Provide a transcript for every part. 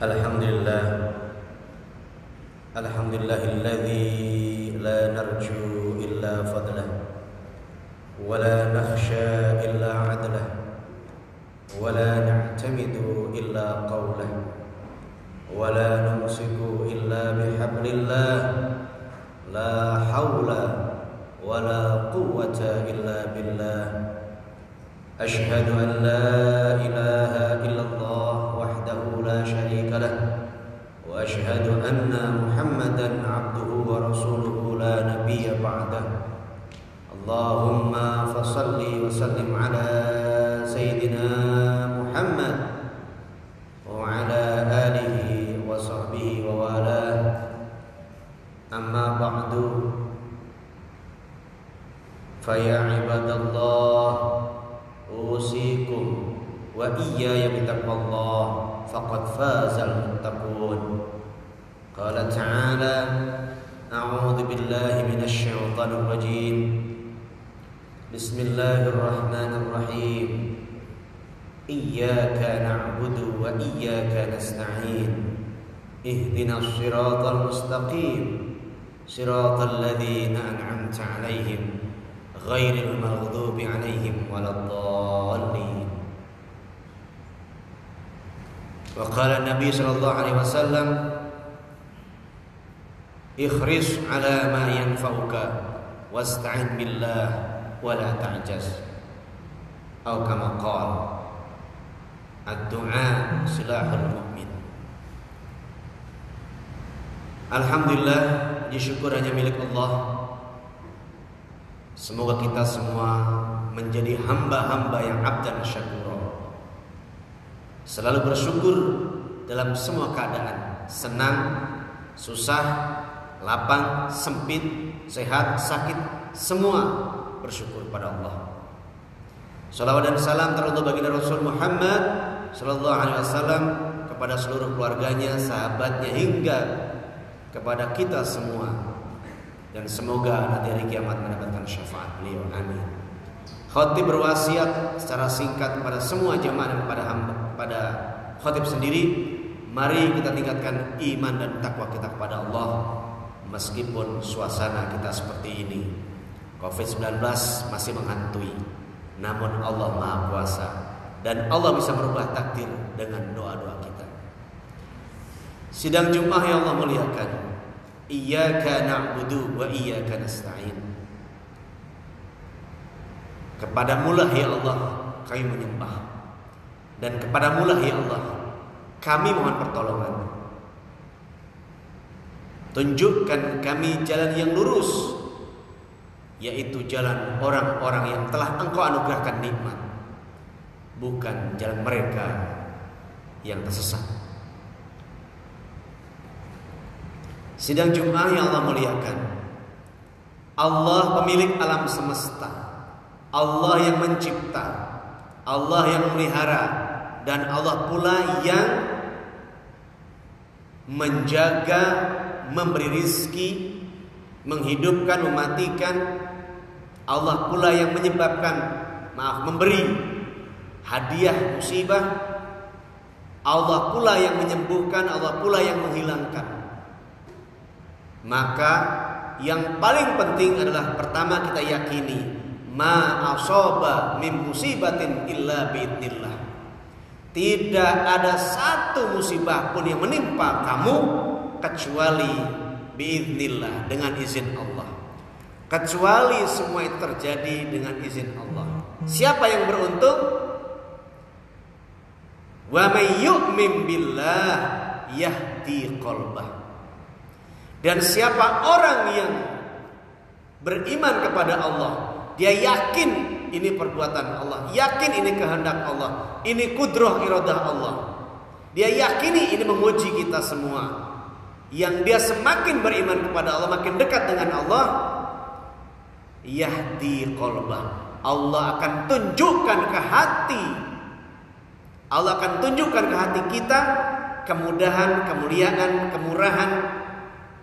Alhamdulillah, alhamdulillahilladzi la narju illa fadlah wa la nakhsha illa adlah wa la na'tamidu illa qawlah wa la numsiku illa bihablillah la hawla wa la quwwata illa billah. Ashhadu an la ilaha illallah wahdahu la syarika lah wa ashhadu anna Muhammadan abduhu wa rasuluhu la nabiyya ba'dah. Allahumma fassalli wa sallim ala sayyidina Muhammad wa ala alihi wa sahbihi wa wala. Amma ba'du, fa ya ibadallah, usikum wa iyaya bitaqwallah faqad fazal muttaqun. Qala ta'ala, a'udzu billahi minasy syaithanir rajim. Bismillahirrahmanirrahim. Iyyaka na'budu wa iyyaka nasta'in. Ihdinas siratal mustaqim. Siratal ladzina an'amta 'alaihim ghairil maghdubi 'alaihim waladdallin. Wa qala Nabi sallallahu alaihi wasallam, ikhris 'ala ma yanfa'uka wasta'in billah wa la ta'jaz. Atau kama qala, ad-du'a silahul mu'min. Alhamdulillah, syukur hanya milik Allah. Semoga kita semua menjadi hamba-hamba yang abdan syakura, selalu bersyukur dalam semua keadaan, senang, susah, lapang, sempit, sehat, sakit, semua bersyukur pada Allah. Salawat dan salam teruntuk baginda Rasul Muhammad sallallahu alaihi wasallam, kepada seluruh keluarganya, sahabatnya, hingga kepada kita semua. Dan semoga nanti hari kiamat mendapatkan syafaat beliau. Amin. Khatib berwasiat secara singkat kepada semua jamaah dan pada khatib sendiri, mari kita tingkatkan iman dan takwa kita kepada Allah meskipun suasana kita seperti ini. Covid-19 masih menghantui, namun Allah Maha Kuasa dan Allah bisa merubah takdir dengan doa-doa kita. Sidang Jumat yang Allah muliakan, iyyaka na'budu wa iyyaka nasta'in. Kepadamulah ya Allah kami menyembah, dan kepadamulah ya Allah kami mohon pertolongan. Tunjukkan kami jalan yang lurus, yaitu jalan orang-orang yang telah Engkau anugerahkan nikmat, bukan jalan mereka yang tersesat. Sidang Jumat yang Allah muliakan, Allah pemilik alam semesta, Allah yang mencipta, Allah yang memelihara, dan Allah pula yang menjaga, memberi rizki, menghidupkan, mematikan. Allah pula yang menyebabkan, memberi hadiah musibah. Allah pula yang menyembuhkan, Allah pula yang menghilangkan. Maka yang paling penting adalah pertama kita yakini ma asaba min musibatin illa biidznillah. Tidak ada satu musibah pun yang menimpa kamu kecuali biidznillah, dengan izin Allah. Kecuali semua itu terjadi dengan izin Allah. Siapa yang beruntung? Wa may yu'min billah yahdi qalbah. Dan siapa orang yang beriman kepada Allah, dia yakin ini perbuatan Allah, yakin ini kehendak Allah, ini kudrah iradah Allah, dia yakini ini menguji kita semua. Yang dia semakin beriman kepada Allah, makin dekat dengan Allah, yahdi qalbah. Allah akan tunjukkan ke hati, Allah akan tunjukkan ke hati kita kemudahan, kemuliaan, kemurahan.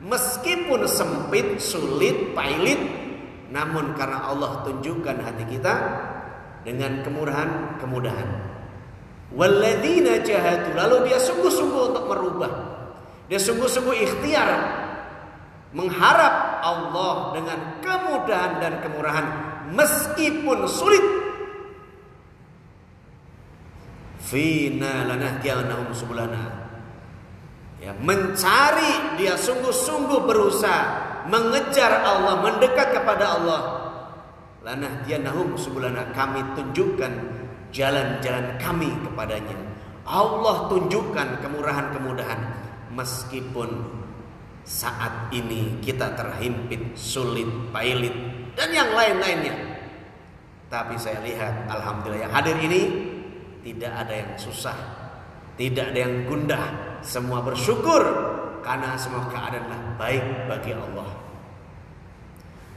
Meskipun sempit, sulit, pailit, namun karena Allah tunjukkan hati kita dengan kemurahan, kemudahan. Walladzina jahadu, lalu dia sungguh-sungguh untuk merubah. Dia sungguh-sungguh ikhtiar mengharap Allah dengan kemudahan dan kemurahan meskipun sulit. Fina lanahdiyannahum subulana. Ya, mencari, dia sungguh-sungguh berusaha mengejar Allah, mendekat kepada Allah. Lanahdiyannahum subulana, kami tunjukkan jalan-jalan kami kepadanya. Allah tunjukkan kemurahan-kemudahan meskipun saat ini kita terhimpit, sulit, pailit dan yang lain-lainnya. Tapi saya lihat alhamdulillah yang hadir ini tidak ada yang susah, tidak ada yang gundah, semua bersyukur karena semua keadaanlah baik bagi Allah.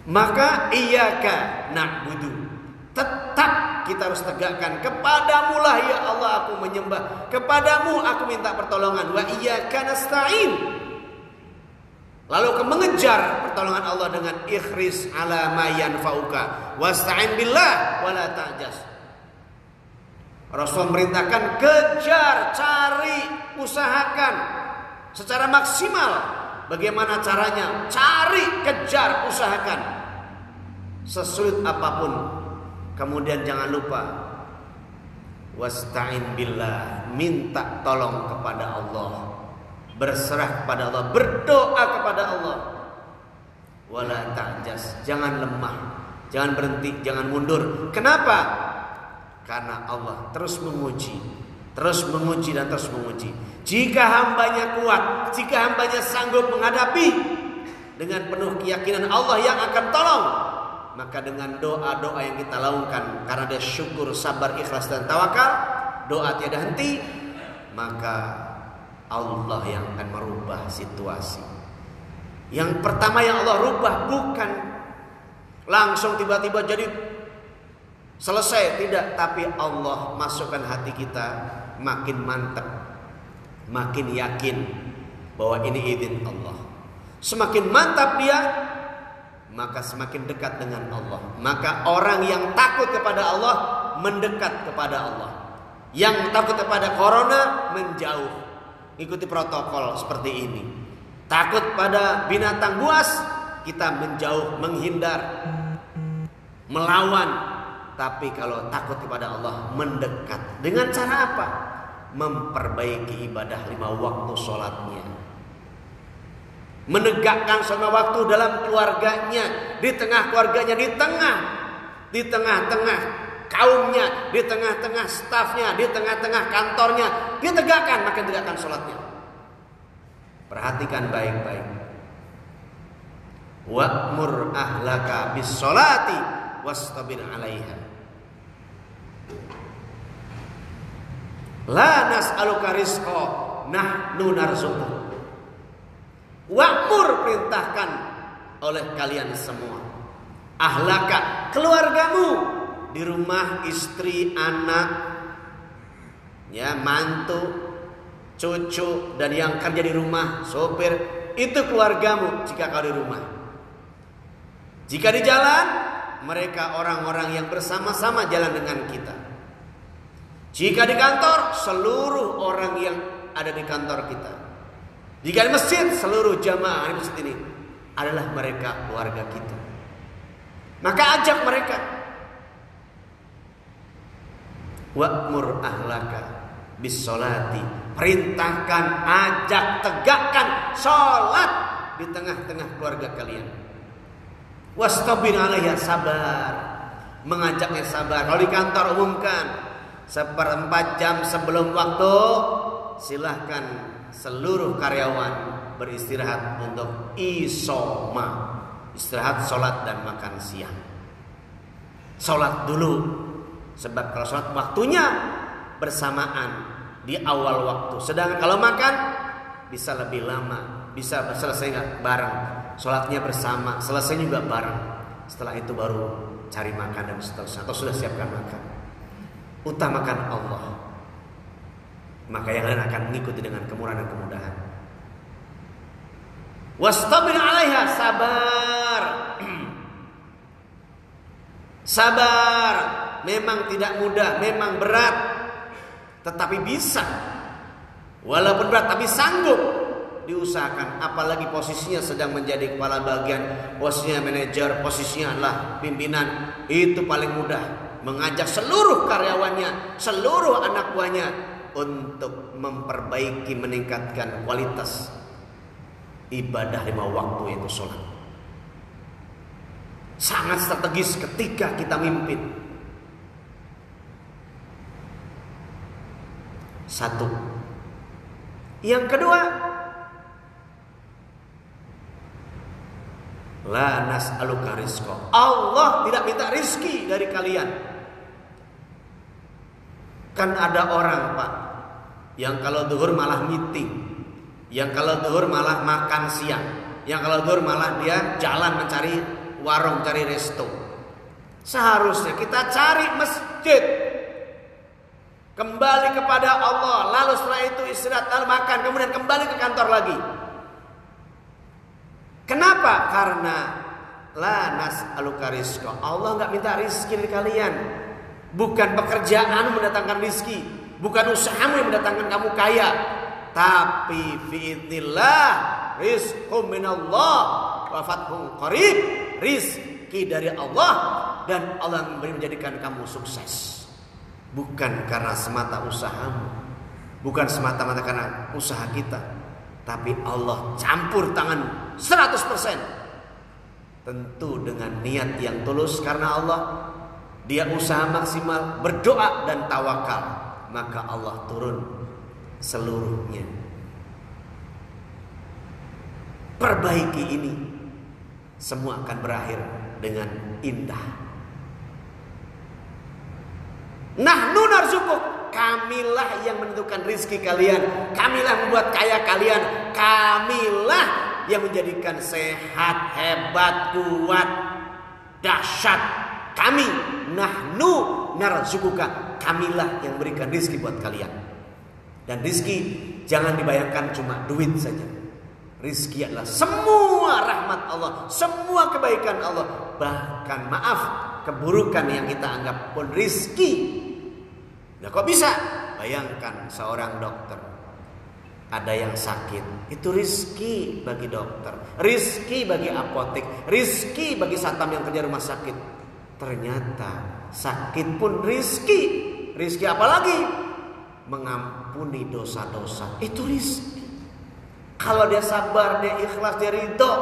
Maka iyyaka na'budu, tetap kita harus tegakkan, kepadamu lah ya Allah aku menyembah, kepadamu aku minta pertolongan. Wa iyyaka nasta'in, lalu kau mengejar pertolongan Allah dengan ikhris ala ma yanfa'uka wasta'in billah wala ta'jas. Rasul merintahkan kejar, cari, usahakan secara maksimal. Bagaimana caranya? Cari, kejar, usahakan sesulit apapun. Kemudian jangan lupa wasta'in billah, minta tolong kepada Allah, berserah kepada Allah, berdoa kepada Allah. Wala ta'jas, jangan lemah, jangan berhenti, jangan mundur. Kenapa? Karena Allah terus menguji, terus menguji dan terus menguji. Jika hambanya kuat, jika hambanya sanggup menghadapi dengan penuh keyakinan Allah yang akan tolong, maka dengan doa-doa yang kita lakukan karena dia syukur, sabar, ikhlas dan tawakal, doa tiada henti, maka Allah yang akan merubah situasi. Yang pertama yang Allah rubah bukan langsung tiba-tiba jadi selesai, tidak, tapi Allah masukkan hati kita makin mantap, makin yakin bahwa ini izin Allah. Semakin mantap dia, maka semakin dekat dengan Allah. Maka orang yang takut kepada Allah mendekat kepada Allah. Yang takut kepada corona menjauh, ikuti protokol seperti ini. Takut pada binatang buas, kita menjauh, menghindar, melawan. Tapi kalau takut kepada Allah mendekat. Dengan cara apa? Memperbaiki ibadah 5 waktu sholatnya, menegakkan 5 waktu dalam keluarganya, di tengah keluarganya, di tengah-tengah kaumnya, di tengah-tengah stafnya, di tengah-tengah kantornya, ditegakkan, makin tegakkan sholatnya. Perhatikan baik-baik. Wa'mur ahlaka bis sholati wastabir 'alaiha. La nas'aluka rizqa, nahnu narzuquk. Wa'mur, perintahkan oleh kalian semua, ahlaka, keluargamu di rumah, istri, anak, ya, mantu, cucu dan yang kerja di rumah, sopir, itu keluargamu jika kau di rumah. Jika di jalan, mereka orang-orang yang bersama-sama jalan dengan kita. Jika di kantor, seluruh orang yang ada di kantor kita. Jika di masjid, seluruh jamaah di masjid ini adalah mereka keluarga kita. Maka ajak mereka. Wa'mur ahlaka bis sholati, perintahkan, ajak, tegakkan sholat di tengah-tengah keluarga kalian. Wastabir 'alaiha, sabar, mengajaknya sabar. Kalau di kantor umumkan 1/4 jam sebelum waktu, silahkan seluruh karyawan beristirahat untuk isoma, istirahat, sholat dan makan siang. Sholat dulu, sebab kalau sholat waktunya bersamaan di awal waktu. Sedangkan kalau makan bisa lebih lama, bisa selesai nggak bareng. Sholatnya bersama, selesai juga bareng. Setelah itu baru cari makan dan seterusnya, atau sudah siapkan makan. Utamakan Allah, maka yang lain akan mengikuti dengan kemurahan dan kemudahan. Wastabir 'alaiha, sabar. Sabar memang tidak mudah, memang berat. tetapi bisa. Walaupun berat tapi sanggup diusahakan. Apalagi posisinya sedang menjadi kepala bagian, posisinya manajer, posisinya adalah pimpinan. Itu paling mudah, mengajak seluruh karyawannya, seluruh anak buahnya untuk memperbaiki, meningkatkan kualitas ibadah 5 waktu, yaitu sholat. Sangat strategis ketika kita mimpin. Satu. Yang kedua, la nas'aluka rizqa. Allah tidak minta rizki dari kalian. Kan ada orang, Pak, yang kalau zuhur malah meeting, yang kalau zuhur malah makan siang, yang kalau zuhur malah dia jalan mencari warung, cari resto. Seharusnya kita cari masjid, kembali kepada Allah, lalu setelah itu istirahat, lalu makan, kemudian kembali ke kantor lagi. Kenapa? Karena la nas'aluka rizqa. Allah nggak minta rizki dari kalian. Bukan pekerjaan mendatangkan rizki, bukan usahamu yang mendatangkan kamu kaya, tapi fi'idnillah rizqum minallah wa fathun qarib. Rizki dari Allah, dan Allah menjadikan kamu sukses. Bukan karena semata usahamu, bukan semata-mata karena usaha kita, tapi Allah campur tangan 100%. Tentu dengan niat yang tulus karena Allah. Dia usaha maksimal, berdoa dan tawakal, maka Allah turun seluruhnya. Perbaiki ini, semua akan berakhir dengan indah. Nahnu narzukuk, kamilah yang menentukan rizki kalian, kamilah membuat kaya kalian, kamilah yang menjadikan sehat, hebat, kuat, dahsyat. Kami, nahnu narzukuka, kamilah yang berikan rizki buat kalian. Dan rizki jangan dibayangkan cuma duit saja. Rizki adalah semua rahmat Allah, semua kebaikan Allah. Bahkan maaf, keburukan yang kita anggap pun rizki. Nah, kok bisa? Bayangkan seorang dokter, ada yang sakit, itu rizki bagi dokter, rizki bagi apotek, rizki bagi satam yang kerja rumah sakit. Ternyata sakit pun rizki. Rizki apalagi? Mengampuni dosa-dosa, itu rizki. Kalau dia sabar, dia ikhlas, dia ridho,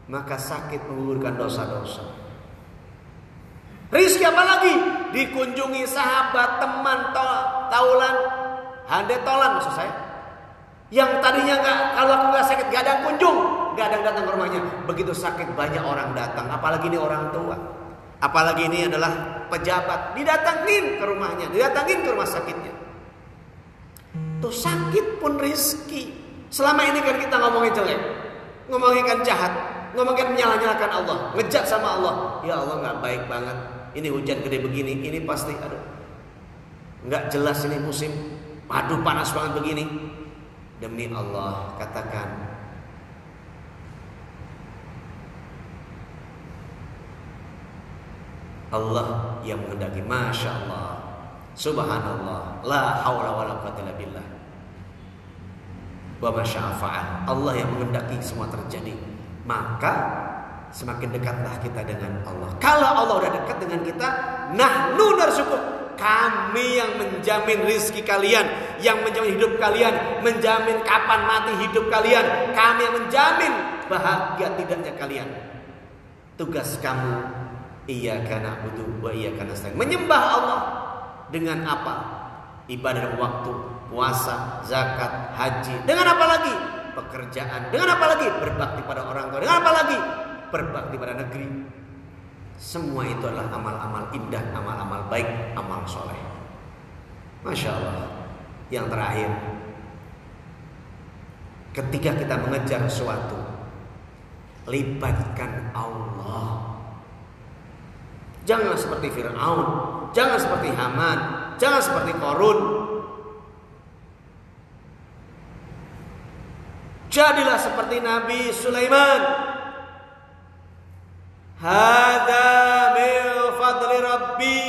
maka sakit menggugurkan dosa-dosa. Rizki apalagi? Dikunjungi sahabat, teman, taulan, handetolan maksud saya. Yang tadinya kalau aku nggak sakit nggak ada yang kunjung, nggak ada yang datang ke rumahnya. Begitu sakit banyak orang datang. Apalagi ini orang tua, apalagi ini adalah pejabat, didatangin ke rumahnya, didatangin ke rumah sakitnya. Tuh sakit pun rizki. Selama ini kan kita ngomongin jelek, ngomongin kan jahat, ngomongin menyalah-nyalahkan Allah, ngejat sama Allah. Ya Allah nggak baik banget. Ini hujan gede begini, ini pasti aduh nggak jelas ini musim, aduh panas banget begini. Demi Allah katakan, Allah yang menghendaki, masya Allah, subhanallah, la haula wala quwwata illa billah, wa ma syaa fa'al. Allah yang menghendaki semua terjadi, maka semakin dekatlah kita dengan Allah. Kalau Allah udah dekat dengan kita, nahnu narzukuk, kami yang menjamin rizki kalian, yang menjamin hidup kalian, menjamin kapan mati hidup kalian, kami yang menjamin bahagia tidaknya kalian. Tugas kamu, iyyaka na'budu wa iyyaka nasta'in, menyembah Allah dengan apa? Ibadah waktu, puasa, zakat, haji. Dengan apa lagi? Pekerjaan. Dengan apa lagi? Berbakti pada orang tua. Dengan apa lagi? Berbakti pada negeri. Semua itu adalah amal-amal indah, amal-amal baik, amal soleh. Masya Allah. Yang terakhir, ketika kita mengejar sesuatu, libatkan Allah. Jangan seperti Fir'aun, jangan seperti Haman, jangan seperti Qarun. Jadilah seperti Nabi Sulaiman. Hadza min fadli rabbi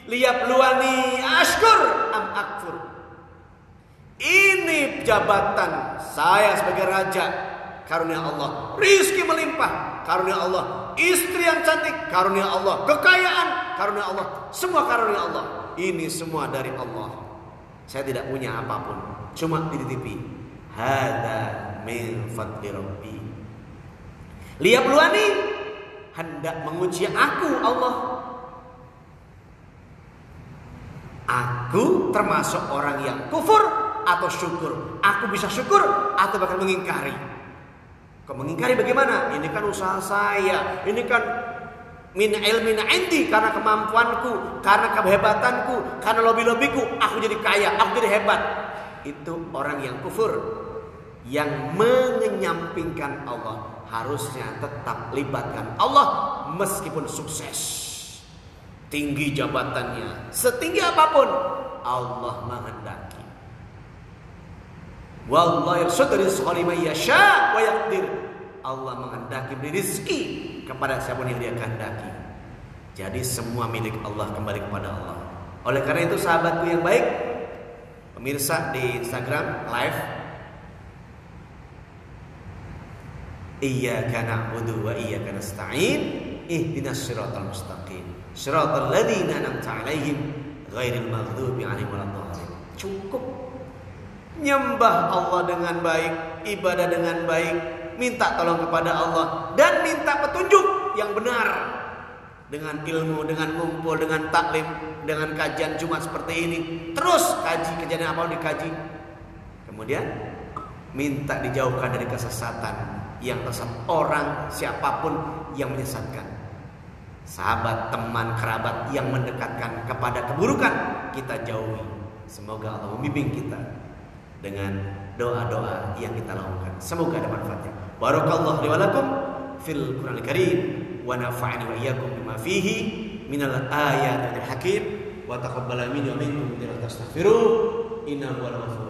liyabluwani ashkur am akfur. Ini jabatan saya sebagai raja, karunia Allah. Rizki melimpah, karunia Allah. Istri yang cantik, karunia Allah. Kekayaan, karunia Allah. Semua karunia Allah. Ini semua dari Allah. Saya tidak punya apapun, cuma dititipi. Hada min fadli Rabbi. Liyabluwani, hendak menguji aku Allah. Aku termasuk orang yang kufur atau syukur. Aku bisa syukur atau bahkan mengingkari. Kau mengingkari bagaimana? Ini kan usaha saya. Ini kan min ilmin indi, karena kemampuanku, karena kehebatanku, karena lobby-lobbyku, aku jadi kaya, aku jadi hebat. Itu orang yang kufur, yang mengenyampingkan Allah. Harusnya tetap libatkan Allah meskipun sukses, tinggi jabatannya, setinggi apapun, Allah menghendaki. Wallahu yaqdiru rizqa liman yasha wa yaqdir. Allah menghendaki beri rezeki kepada siapa yang Dia kehendaki. Jadi semua milik Allah, kembali kepada Allah. Oleh karena itu sahabatku yang baik, pemirsa di Instagram live, iyyaka na'budu wa iyyaka nasta'in ihdinas siratal mustaqim siratal ladzina an'amta 'alaihim ghairil maghdubi 'alaihim waladdallin. Cukup nyembah Allah dengan baik, ibadah dengan baik, minta tolong kepada Allah dan minta petunjuk yang benar dengan ilmu, dengan ngumpul, dengan taklim, dengan kajian Jumat seperti ini. Terus kaji kejadian apa dikaji. Kemudian minta dijauhkan dari kesesatan yang tersesat orang siapapun yang menyesatkan. Sahabat, teman, kerabat yang mendekatkan kepada keburukan, kita jauhi. Semoga Allah membimbing kita dengan doa-doa yang kita lakukan. Semoga ada manfaatnya. Barakallahu li wa lakum fil Qur'anil Karim wa nafa'ani wa iyyakum bima fihi minal ayatil hakim wa taqabbala minni wa minkum astaghfiruh innahu huwal ghafurur